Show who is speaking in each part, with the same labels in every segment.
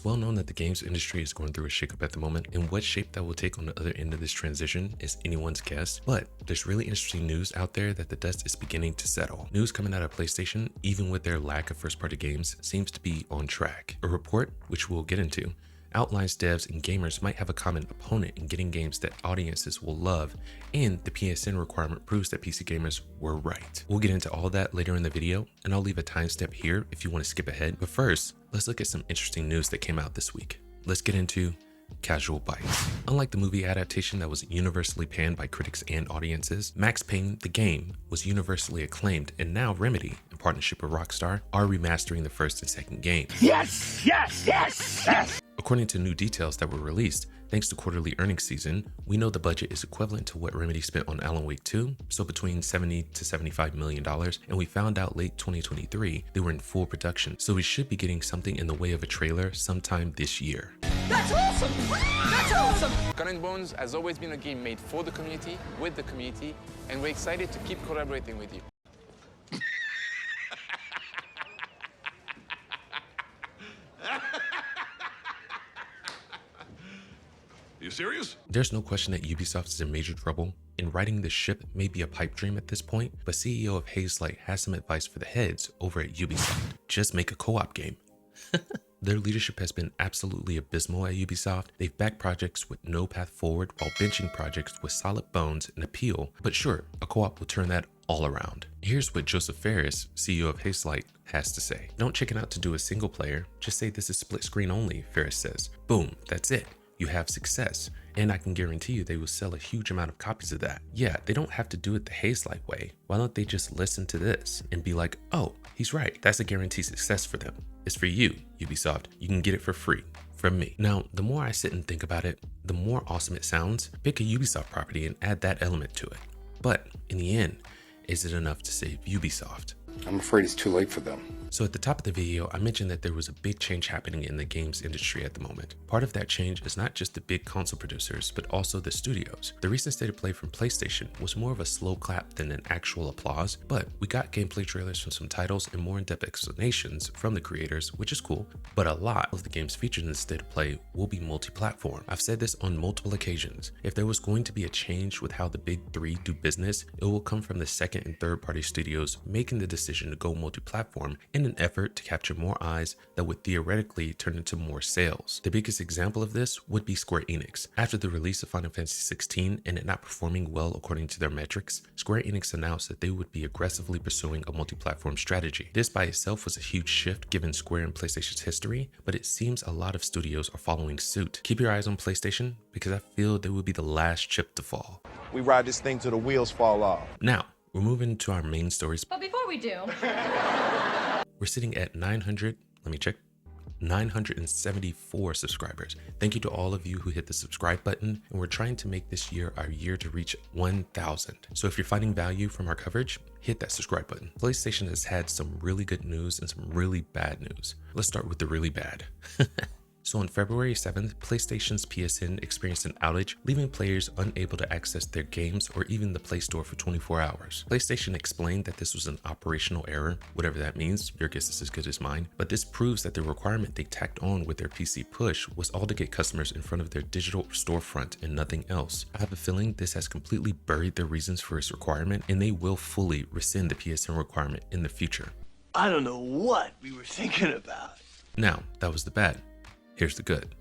Speaker 1: well known that the games industry is going through a shakeup at the moment, and what shape that will take on the other end of this transition is anyone's guess, but there's really interesting news out there that the dust is beginning to settle. News coming out of PlayStation, even with their lack of first-party games, seems to be on track. A report, which we'll get into, outlines devs and gamers might have a common opponent in getting games that audiences will love, and the PSN requirement proves that PC gamers were right. We'll get into all that later in the video, and I'll leave a timestamp here if you want to skip ahead. But first, let's look at some interesting news that came out this week. Let's get into Casual Bites. Unlike the movie adaptation that was universally panned by critics and audiences, Max Payne, the game, was universally acclaimed, and now Remedy, in partnership with Rockstar, are remastering the first and second games.
Speaker 2: Yes, yes, yes, yes!
Speaker 1: According to new details that were released, thanks to quarterly earnings season, we know the budget is equivalent to what Remedy spent on Alan Wake 2, so between $70 to $75 million, and we found out late 2023 they were in full production, so we should be getting something in the way of a trailer sometime this year.
Speaker 2: That's awesome! That's awesome!
Speaker 3: Skull and Bones has always been a game made for the community, with the community, and we're excited to keep collaborating with you.
Speaker 4: You serious?
Speaker 1: There's no question that Ubisoft is in major trouble, and writing this ship may be a pipe dream at this point, but CEO of Hazelight has some advice for the heads over at Ubisoft. Just make a co-op game. Their leadership has been absolutely abysmal at Ubisoft. They've backed projects with no path forward while benching projects with solid bones and appeal, but sure, a co-op will turn that all around. Here's what Joseph Ferris, CEO of Hazelight, has to say. Don't chicken out to do a single player, just say this is split screen only, Ferris says. Boom, that's it. You have success, and I can guarantee you they will sell a huge amount of copies of that. Yeah, they don't have to do it the Hazelight way. Why don't they just listen to this and be like, oh, he's right. That's a guaranteed success for them. It's for you, Ubisoft. You can get it for free from me. Now, the more I sit and think about it, the more awesome it sounds. Pick a Ubisoft property and add that element to it. But in the end, is it enough to save Ubisoft?
Speaker 5: I'm afraid it's too late for them.
Speaker 1: So at the top of the video, I mentioned that there was a big change happening in the games industry at the moment. Part of that change is not just the big console producers, but also the studios. The recent state of play from PlayStation was more of a slow clap than an actual applause, but we got gameplay trailers from some titles and more in-depth explanations from the creators, which is cool, but a lot of the games featured in the state of play will be multi-platform. I've said this on multiple occasions. If there was going to be a change with how the big three do business, it will come from the second and third party studios making the decision to go multi-platform in an effort to capture more eyes that would theoretically turn into more sales. The biggest example of this would be Square Enix. After the release of Final Fantasy XVI and it not performing well according to their metrics, Square Enix announced that they would be aggressively pursuing a multi-platform strategy. This by itself was a huge shift given Square and PlayStation's history, but it seems a lot of studios are following suit. Keep your eyes on PlayStation because I feel they will be the last chip to fall.
Speaker 6: We ride this thing till the wheels fall off.
Speaker 1: Now, we're moving to our main stories.
Speaker 7: But before we do,
Speaker 1: We're sitting at 974 subscribers. Thank you to all of you who hit the subscribe button, and we're trying to make this year our year to reach 1,000. So if you're finding value from our coverage, hit that subscribe button. PlayStation has had some really good news and some really bad news. Let's start with the really bad. So on February 7th, PlayStation's PSN experienced an outage, leaving players unable to access their games or even the Play Store for 24 hours. PlayStation explained that this was an operational error, whatever that means, your guess is as good as mine, but this proves that the requirement they tacked on with their PC push was all to get customers in front of their digital storefront and nothing else. I have a feeling this has completely buried their reasons for its requirement, and they will fully rescind the PSN requirement in the future.
Speaker 2: I don't know what we were thinking about.
Speaker 1: Now, that was the bad. Here's the good.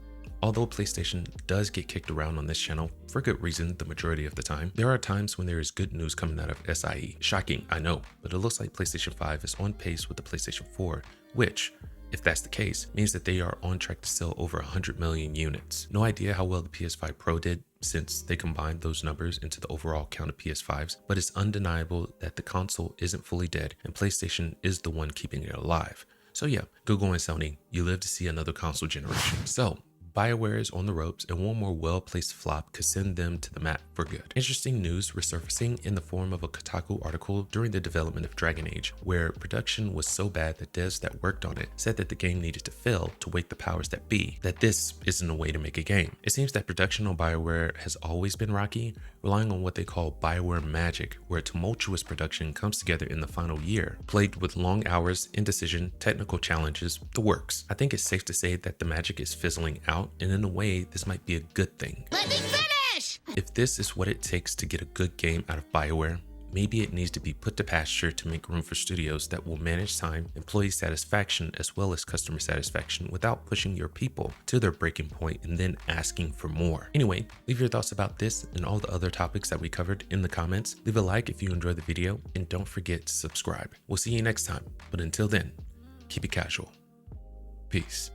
Speaker 1: Although PlayStation does get kicked around on this channel, for good reason the majority of the time, there are times when there is good news coming out of SIE. Shocking, I know, but it looks like PlayStation 5 is on pace with the PlayStation 4, which, if that's the case, means that they are on track to sell over 100 million units. No idea how well the PS5 Pro did since they combined those numbers into the overall count of PS5s, but it's undeniable that the console isn't fully dead and PlayStation is the one keeping it alive. So yeah, good going Sony, you live to see another console generation. So Bioware is on the ropes, and one more well-placed flop could send them to the mat for good. Interesting news resurfacing in the form of a Kotaku article during the development of Dragon Age, where production was so bad that devs that worked on it said that the game needed to fail to wake the powers that be, that this isn't a way to make a game. It seems that production on Bioware has always been rocky, relying on what they call Bioware magic, where tumultuous production comes together in the final year, plagued with long hours, indecision, technical challenges, the works. I think it's safe to say that the magic is fizzling out, and in a way, this might be a good thing.
Speaker 7: Let me finish!
Speaker 1: If this is what it takes to get a good game out of Bioware, maybe it needs to be put to pasture to make room for studios that will manage time, employee satisfaction, as well as customer satisfaction without pushing your people to their breaking point and then asking for more. Anyway, leave your thoughts about this and all the other topics that we covered in the comments. Leave a like if you enjoyed the video, and don't forget to subscribe. We'll see you next time, but until then, keep it casual. Peace.